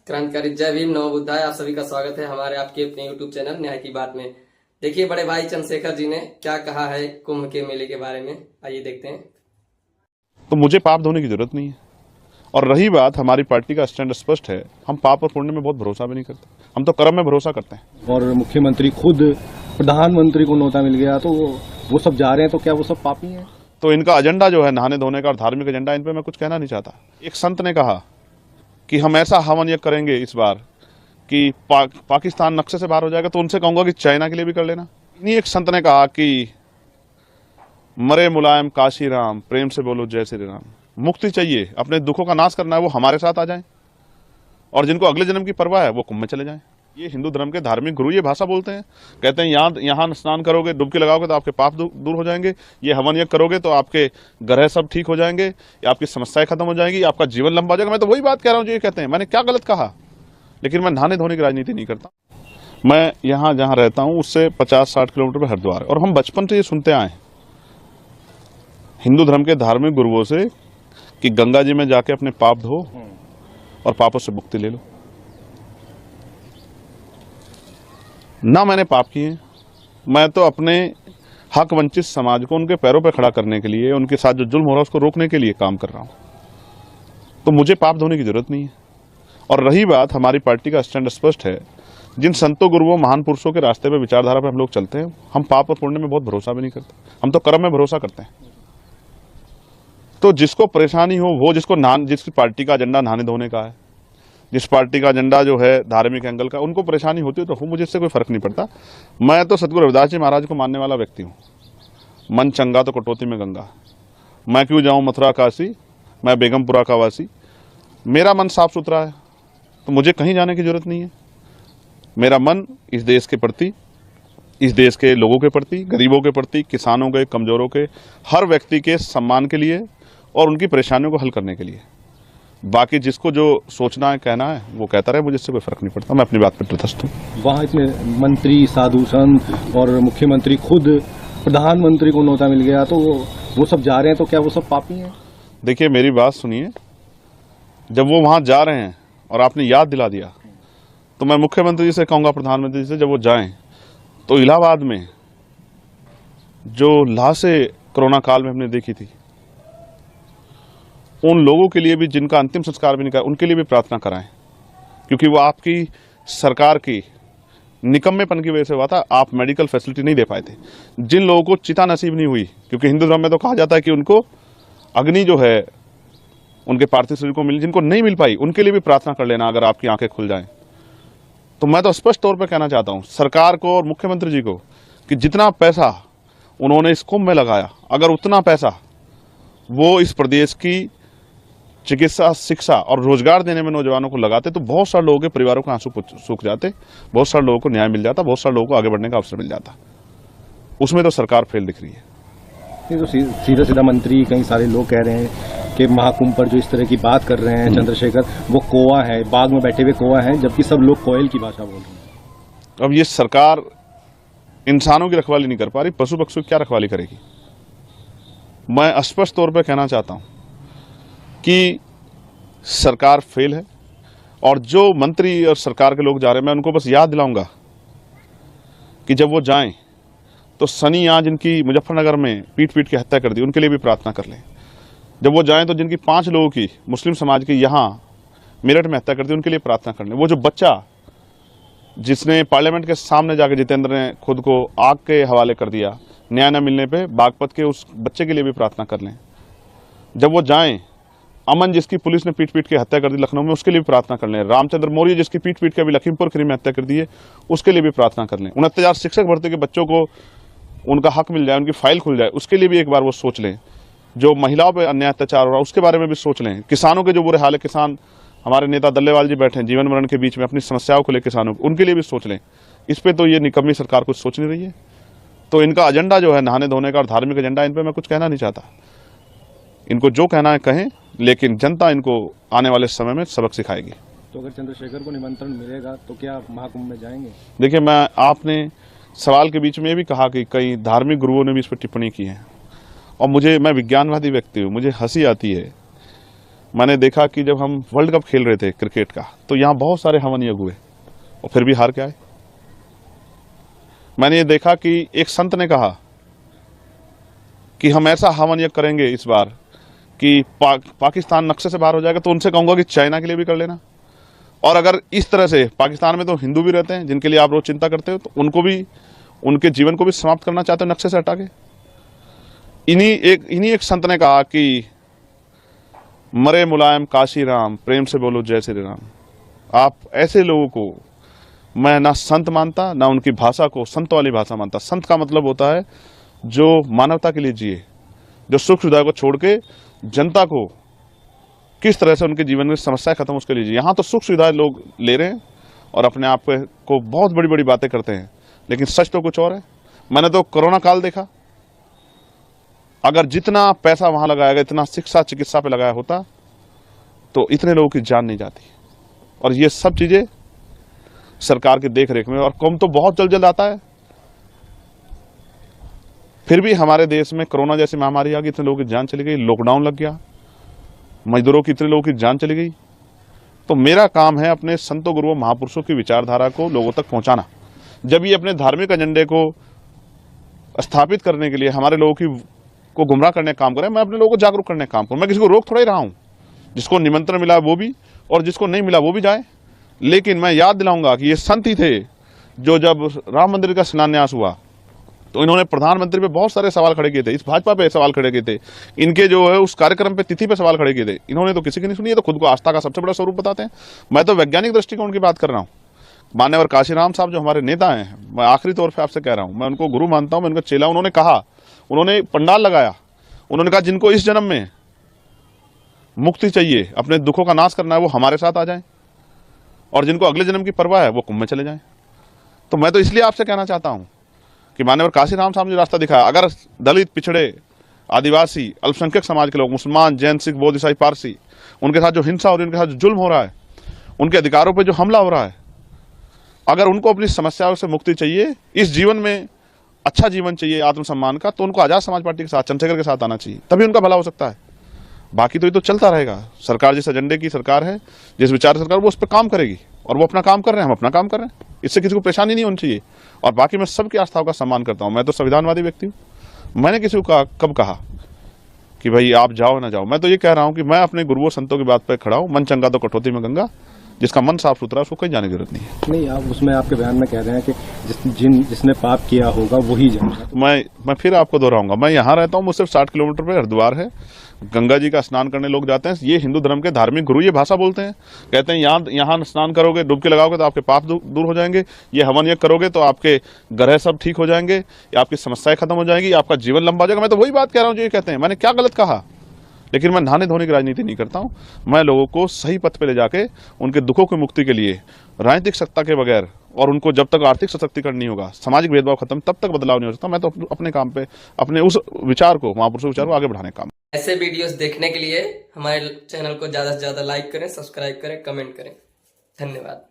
क्रांतिकारी जय भीम नमो बुद्धाय। आप सभी का स्वागत है हमारे आपके अपने यूट्यूब चैनल न्याय की बात में। देखिए बड़े भाई चंद्रशेखर जी ने क्या कहा है कुंभ के मेले के बारे में, आइए देखते हैं। तो मुझे पाप धोने की जरूरत नहीं है। और रही बात, हमारी पार्टी का स्टैंड स्पष्ट है, हम पाप और पुण्य में बहुत भरोसा भी नहीं करते, हम तो कर्म में भरोसा करते हैं। और मुख्यमंत्री खुद प्रधानमंत्री को न्योता मिल गया तो वो सब जा रहे हैं, तो क्या वो सब पापी हैं? तो इनका एजेंडा जो है नहाने धोने का और धार्मिक एजेंडा, इन पे मैं कुछ कहना नहीं चाहता। एक संत ने कहा कि हम ऐसा हवन यज्ञ करेंगे इस बार कि पाकिस्तान नक्शे से बाहर हो जाएगा, तो उनसे कहूंगा कि चाइना के लिए भी कर लेना। इन्हीं एक संत ने कहा कि मरे मुलायम काशी राम, प्रेम से बोलो जय श्री राम। मुक्ति चाहिए, अपने दुखों का नाश करना है, वो हमारे साथ आ जाएं, और जिनको अगले जन्म की परवाह है वो कुंभ में चले जाएं। ये हिंदू धर्म के धार्मिक गुरु ये भाषा बोलते हैं, कहते हैं यहाँ स्नान करोगे, डुबकी लगाओगे तो आपके पाप दूर हो जाएंगे, ये हवन यज्ञ करोगे तो आपके ग्रह सब ठीक हो जाएंगे, आपकी समस्याएं खत्म हो जाएंगी, आपका जीवन लंबा हो जाएगा। मैं तो वही बात कह रहा हूँ जो ये कहते हैं। मैंने क्या गलत कहा? लेकिन मैं नहाने धोने की राजनीति नहीं करता। मैं यहाँ जहाँ रहता हूँ उससे 50-60 किलोमीटर पर हरिद्वार है, और हम बचपन से ये सुनते आए हिंदू धर्म के धार्मिक गुरुओं से कि गंगा जी में जाके अपने पाप धो और पापों से मुक्ति ले लो। ना मैंने पाप किए, मैं तो अपने हक वंचित समाज को उनके पैरों पर खड़ा करने के लिए, उनके साथ जो जुल्म हो रहा है उसको रोकने के लिए काम कर रहा हूं। तो मुझे पाप धोने की जरूरत नहीं है। और रही बात, हमारी पार्टी का स्टैंड स्पष्ट है, जिन संतों गुरुओं महान पुरुषों के रास्ते पे विचारधारा पे हम लोग चलते हैं, हम पाप और पुण्य में बहुत भरोसा भी नहीं करते, हम तो कर्म में भरोसा करते हैं। तो जिसको परेशानी हो वो, जिसकी पार्टी का एजेंडा नहाने धोने का है, जिस पार्टी का एजेंडा जो है धार्मिक एंगल का, उनको परेशानी होती है तो हो, मुझे इससे कोई फर्क नहीं पड़ता। मैं तो सतगुरु रविदास जी महाराज को मानने वाला व्यक्ति हूँ। मन चंगा तो कटौती में गंगा, मैं क्यों जाऊँ मथुरा काशी, मैं बेगमपुरा का वासी। मेरा मन साफ सुथरा है तो मुझे कहीं जाने की जरूरत नहीं है। मेरा मन इस देश के प्रति, इस देश के लोगों के प्रति, गरीबों के प्रति, किसानों के, कमजोरों के, हर व्यक्ति के सम्मान के लिए और उनकी परेशानियों को हल करने के लिए। बाकी जिसको जो सोचना है, कहना है, वो कहता रहे, मुझे इससे कोई फर्क नहीं पड़ता। मैं अपनी बात पर तटस्थ हूँ। वहाँ इतने मंत्री, साधु संत और मुख्यमंत्री खुद प्रधानमंत्री को न्योता मिल गया तो वो सब जा रहे हैं, तो क्या वो सब पापी हैं? देखिए मेरी बात सुनिए, जब वो वहाँ जा रहे हैं और आपने याद दिला दिया, तो मैं मुख्यमंत्री जी से कहूँगा, प्रधानमंत्री जी से, जब वो जाएं तो इलाहाबाद में जो लाशें कोरोना काल में हमने देखी थी, उन लोगों के लिए भी जिनका अंतिम संस्कार भी नहीं करा, उनके लिए भी प्रार्थना कराएं, क्योंकि वो आपकी सरकार की निकम्मेपन की वजह से हुआ था। आप मेडिकल फैसिलिटी नहीं दे पाए थे। जिन लोगों को चिता नसीब नहीं हुई, क्योंकि हिंदू धर्म में तो कहा जाता है कि उनको अग्नि जो है उनके पार्थिव शरीर को मिली, जिनको नहीं मिल पाई उनके लिए भी प्रार्थना कर लेना, अगर आपकी आंखें खुल जाएं। तो मैं तो स्पष्ट तौर पर कहना चाहता हूं सरकार को और मुख्यमंत्री जी को कि जितना पैसा उन्होंने इस कुंभ में लगाया, अगर उतना पैसा वो इस प्रदेश की चिकित्सा, शिक्षा और रोजगार देने में नौजवानों को लगाते, तो बहुत सारे लोगों के परिवारों के आंसू सूख जाते, बहुत सारे लोगों को न्याय मिल जाता, बहुत सारे लोगों को आगे बढ़ने का अवसर मिल जाता। उसमें तो सरकार फेल दिख रही है। ये तो सीधा सीधा मंत्री, कई सारे लोग कह रहे हैं कि महाकुंभ पर जो इस तरह की बात कर रहे हैं चंद्रशेखर, वो कौवा है, बाग में बैठे हुए कौवा है, जबकि सब लोग कोयल की भाषा बोल रहे हैं। अब ये सरकार इंसानों की रखवाली नहीं कर पा रही, पशु पक्षियों की क्या रखवाली करेगी? मैं स्पष्ट तौर पर कहना चाहता हूं कि सरकार फेल है, और जो मंत्री और सरकार के लोग जा रहे हैं, मैं उनको बस याद दिलाऊंगा कि जब वो जाएं तो सनी आज जिनकी मुजफ्फरनगर में पीट के हत्या कर दी, उनके लिए भी प्रार्थना कर लें। जब वो जाएं तो जिनकी 5 लोगों की, मुस्लिम समाज की, यहाँ मेरठ में हत्या कर दी, उनके लिए प्रार्थना कर लें। वो जो बच्चा जिसने पार्लियामेंट के सामने जाकर जितेंद्र ने खुद को आग के हवाले कर दिया न्याय न मिलने पे, बागपत के उस बच्चे के लिए भी प्रार्थना कर लें। जब वो जाएं, अमन जिसकी पुलिस ने पीट के हत्या कर दी लखनऊ में, उसके लिए भी प्रार्थना कर लें। रामचंद्र मौर्य जिसकी पीट के अभी लखीमपुर खीरी में हत्या कर दी है, उसके लिए भी प्रार्थना कर लें। 69,000 शिक्षक भर्ती के बच्चों को उनका हक मिल जाए, उनकी फाइल खुल जाए, उसके लिए भी एक बार वो सोच लें। जो महिलाओं पर अन्याय अत्याचार हो रहा है उसके बारे में भी सोच लें। किसानों के जो बुरे हाल है, किसान, हमारे नेता दल्लेवाल जी बैठे हैं जीवन मरण के बीच में, अपनी समस्याओं को लेकर किसानों, उनके लिए भी सोच लें। इस पे तो ये निकम्मी सरकार कुछ सोच नहीं रही है। तो इनका एजेंडा जो है नहाने धोने का और धार्मिक एजेंडा, इन पर मैं कुछ कहना नहीं चाहता। इनको जो कहना है कहें, लेकिन जनता इनको आने वाले समय में सबक सिखाएगी। तो अगर चंद्रशेखर को निमंत्रण मिलेगा तो क्या महाकुंभ में जाएंगे? देखिए, आपने सवाल के बीच में ये भी कहा कि कई धार्मिक गुरुओं ने भी इस पर टिप्पणी की है, और मैं विज्ञानवादी व्यक्ति हूँ, मुझे हंसी आती है। मैंने देखा कि जब हम वर्ल्ड कप खेल रहे थे क्रिकेट का, तो यहाँ बहुत सारे हवन यज्ञ हुए और फिर भी हार के आए। मैंने ये देखा कि एक संत ने कहा कि हम ऐसा हवन यज्ञ करेंगे इस बार कि पाकिस्तान नक्शे से बाहर हो जाएगा। तो उनसे कहूंगा कि चाइना के लिए भी कर लेना। और अगर इस तरह से, पाकिस्तान में तो हिंदू भी रहते हैं जिनके लिए आप रोज चिंता करते हो, तो उनको भी, उनके जीवन को भी समाप्त करना चाहते हो नक्शे से हटा के। इन्हीं एक संत ने कहा कि मरे मुलायम काशी राम, प्रेम से बोलो जय श्री राम। आप ऐसे लोगों को मैं ना संत मानता, ना उनकी भाषा को संत वाली भाषा मानता। संत का मतलब होता है जो मानवता के लिए जिए, जो सुख सुविधा को छोड़ के जनता को किस तरह से उनके जीवन में समस्याएं खत्म, उसके लिए जिए। यहाँ तो सुख सुविधाएं लोग ले रहे हैं और अपने आप को बहुत बड़ी बड़ी बातें करते हैं, लेकिन सच तो कुछ और है। मैंने तो कोरोना काल देखा, अगर जितना पैसा वहां लगाया गया, इतना शिक्षा चिकित्सा पे लगाया होता, तो इतने लोगों की जान नहीं जाती। और ये सब चीजें सरकार की देखरेख में, और कम तो बहुत जल्द जल्द आता है। फिर भी हमारे देश में कोरोना जैसी महामारी आ गई, इतने लोगों की जान चली गई, लॉकडाउन लग गया, मजदूरों की इतने लोगों की जान चली गई। तो मेरा काम है अपने संतों गुरुओं महापुरुषों की विचारधारा को लोगों तक पहुंचाना। जब ये अपने धार्मिक एजेंडे को स्थापित करने के लिए हमारे लोगों को गुमराह करने का काम करें, मैं अपने लोगों को जागरूक करने का काम करूं। मैं किसी को रोक थोड़ा ही रहा हूं, जिसको निमंत्रण मिला वो भी, और जिसको नहीं मिला वो भी जाए। लेकिन मैं याद दिलाऊंगा कि ये संत ही थे जो जब राम मंदिर का शिलान्यास हुआ तो इन्होंने प्रधानमंत्री पे बहुत सारे सवाल खड़े किए थे, इस भाजपा पे सवाल खड़े किए थे, इनके जो है उस कार्यक्रम पे तिथि पे सवाल खड़े किए थे। इन्होंने तो किसी की नहीं सुनी, है तो खुद को आस्था का सबसे बड़ा स्वरूप बताते हैं। मैं तो वैज्ञानिक दृष्टिकोण की बात कर रहा हूँ। मान्यवर काशीराम साहब जो हमारे नेता हैं, मैं आखिरी तौर पर आपसे कह रहा हूँ, मैं उनको गुरु मानता हूँ, मैं उनका चेला। उन्होंने कहा, उन्होंने पंडाल लगाया, उन्होंने कहा जिनको इस जन्म में मुक्ति चाहिए, अपने दुखों का नाश करना है, वो हमारे साथ आ जाएं, और जिनको अगले जन्म की परवाह है वो कुंभ में चले जाएं। तो मैं तो इसलिए आपसे कहना चाहता हूं कि मान्यवर काशीराम साहब ने रास्ता दिखाया। अगर दलित, पिछड़े, आदिवासी, अल्पसंख्यक समाज के लोग, मुसलमान, जैन, सिख, बौद्ध, ईसाई, पारसी, उनके साथ जो हिंसा हो रही है, उनके साथ जो जुल्म हो रहा है, उनके अधिकारों पर जो हमला हो रहा है, अगर उनको अपनी समस्याओं से मुक्ति चाहिए, इस जीवन में अच्छा जीवन चाहिए आत्मसम्मान का, तो उनको आजाद समाज पार्टी के साथ, चंद्रशेखर के साथ आना चाहिए, तभी उनका भला हो सकता है। बाकी तो ये तो चलता रहेगा। सरकार जिस एजेंडे की सरकार है, जिस विचार सरकार, वो उस पर काम करेगी, और वो अपना काम कर रहे हैं, हम अपना काम कर रहे हैं। इससे किसी को परेशानी नहीं होनी चाहिए। और बाकी मैं सबकी आस्थाओं का सम्मान करता हूं। मैं तो संविधानवादी व्यक्ति हूं। मैंने किसी को कब कहा कि भाई आप जाओ ना जाओ? मैं तो ये कह रहा हूं कि मैं अपने गुरुओं संतों की बात पर खड़ा हूं। मन चंगा तो कटौती में गंगा। जिसका मन साफ सुथरा, उसको कहीं जाने की जरूरत नहीं है। नहीं, आप उसमें आपके बयान में कह रहे हैं कि जिसने पाप किया होगा वही जाएगा। मैं फिर आपको दोहराऊंगा, मैं यहाँ रहता हूँ, मुझसे 60 किलोमीटर पे हरिद्वार है, गंगा जी का स्नान करने लोग जाते हैं। ये हिंदू धर्म के धार्मिक गुरु ये भाषा बोलते हैं, कहते हैं यहाँ स्नान करोगे, डुबकी लगाओगे तो आपके पाप दूर हो जाएंगे, ये हवन यज्ञ करोगे तो आपके ग्रह सब ठीक हो जाएंगे, आपकी समस्याएं खत्म हो जाएंगी, आपका जीवन लंबा हो जाएगा। मैं तो वही बात कह रहा हूँ जो ये कहते हैं। मैंने क्या गलत कहा? लेकिन मैं नहाने धोने की राजनीति नहीं करता हूं। मैं लोगों को सही पथ पे ले जाके उनके दुखों की मुक्ति के लिए राजनीतिक सत्ता के बगैर, और उनको जब तक आर्थिक सशक्तिकरण नहीं होगा, सामाजिक भेदभाव खत्म, तब तक बदलाव नहीं हो सकता। मैं तो अपने काम पे, अपने उस विचार को, महापुरुषों विचार को आगे बढ़ाने का काम। ऐसे वीडियोस देखने के लिए हमारे चैनल को ज्यादा से ज्यादा लाइक करें, सब्सक्राइब करें, कमेंट करें। धन्यवाद।